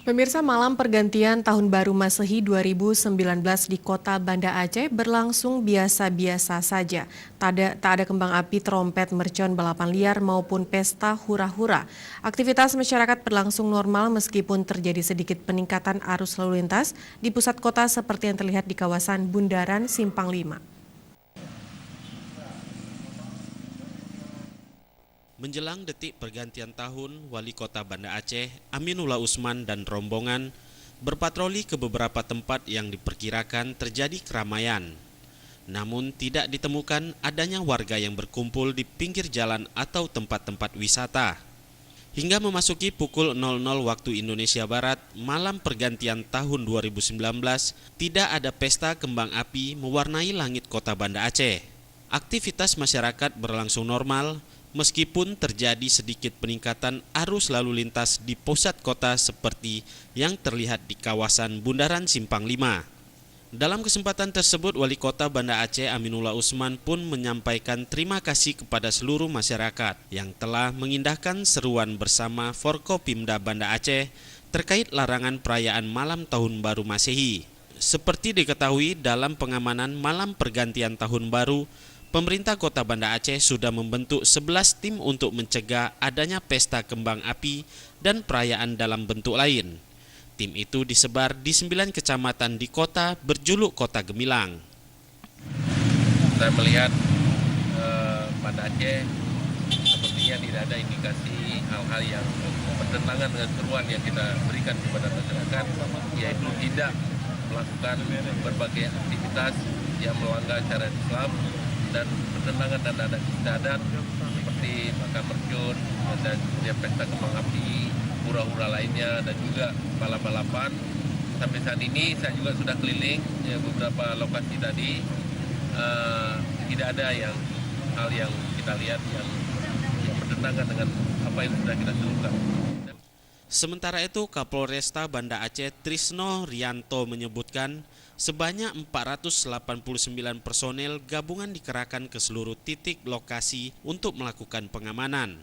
Pemirsa, malam pergantian Tahun Baru Masehi 2019 di kota Banda Aceh berlangsung biasa-biasa saja. Tak ada kembang api, trompet, mercon, balapan liar maupun pesta hura-hura. Aktivitas masyarakat berlangsung normal meskipun terjadi sedikit peningkatan arus lalu lintas di pusat kota seperti yang terlihat di kawasan Bundaran Simpang 5. Menjelang detik pergantian tahun, Wali Kota Banda Aceh, Aminullah Usman dan rombongan berpatroli ke beberapa tempat yang diperkirakan terjadi keramaian. Namun tidak ditemukan adanya warga yang berkumpul di pinggir jalan atau tempat-tempat wisata. Hingga memasuki pukul 00 waktu Indonesia Barat, malam pergantian tahun 2019, tidak ada pesta kembang api mewarnai langit kota Banda Aceh. Aktivitas masyarakat berlangsung normal, meskipun terjadi sedikit peningkatan arus lalu lintas di pusat kota seperti yang terlihat di kawasan Bundaran Simpang 5. Dalam kesempatan tersebut, Wali Kota Banda Aceh Aminullah Usman pun menyampaikan terima kasih kepada seluruh masyarakat yang telah mengindahkan seruan bersama Forkopimda Banda Aceh terkait larangan perayaan malam Tahun Baru Masehi. Seperti diketahui, dalam pengamanan malam pergantian Tahun Baru, pemerintah Kota Banda Aceh sudah membentuk 11 tim untuk mencegah adanya pesta kembang api dan perayaan dalam bentuk lain. Tim itu disebar di 9 kecamatan di kota berjuluk Kota Gemilang. Saya melihat Banda Aceh sepertinya tidak ada indikasi hal-hal yang bertentangan dengan seruan yang kita berikan kepada masyarakat, yaitu tidak melakukan berbagai aktivitas yang melanggar syariat Islam dan bertentangan dan adat istiadat seperti bakar mercon dan pesta kembang api, hura-hura lainnya, dan juga balap-balapan. Sampai saat ini saya juga sudah keliling beberapa lokasi tadi, tidak ada hal yang kita lihat yang bertentangan dengan apa yang sudah kita serukan. Sementara itu, Kapolresta Banda Aceh Trisno Rianto menyebutkan sebanyak 489 personel gabungan dikerahkan ke seluruh titik lokasi untuk melakukan pengamanan.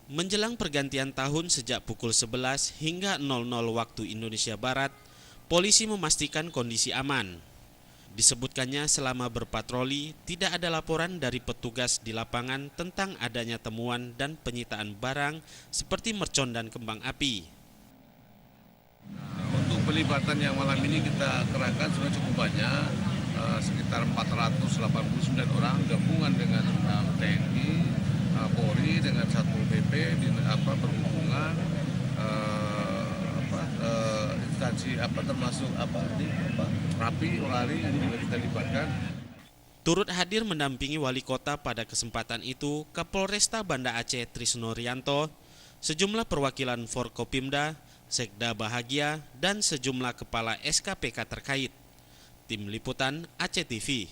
Menjelang pergantian tahun sejak pukul 11 hingga 00 waktu Indonesia Barat, polisi memastikan kondisi aman. Disebutkannya selama berpatroli tidak ada laporan dari petugas di lapangan tentang adanya temuan dan penyitaan barang seperti mercon dan kembang api. Untuk pelibatan yang malam ini kita kerahkan sudah cukup banyak, sekitar 489 orang gabungan dengan TNI, Polri dengan Satpol PP, perhubungan, instansi termasuk Rapi, Olari ini juga kita libatkan. Turut hadir mendampingi wali kota pada kesempatan itu Kapolresta Banda Aceh Trisno Rianto, sejumlah perwakilan Forkopimda, Sekda Bahagia, dan sejumlah kepala SKPK terkait. Tim Liputan Aceh TV.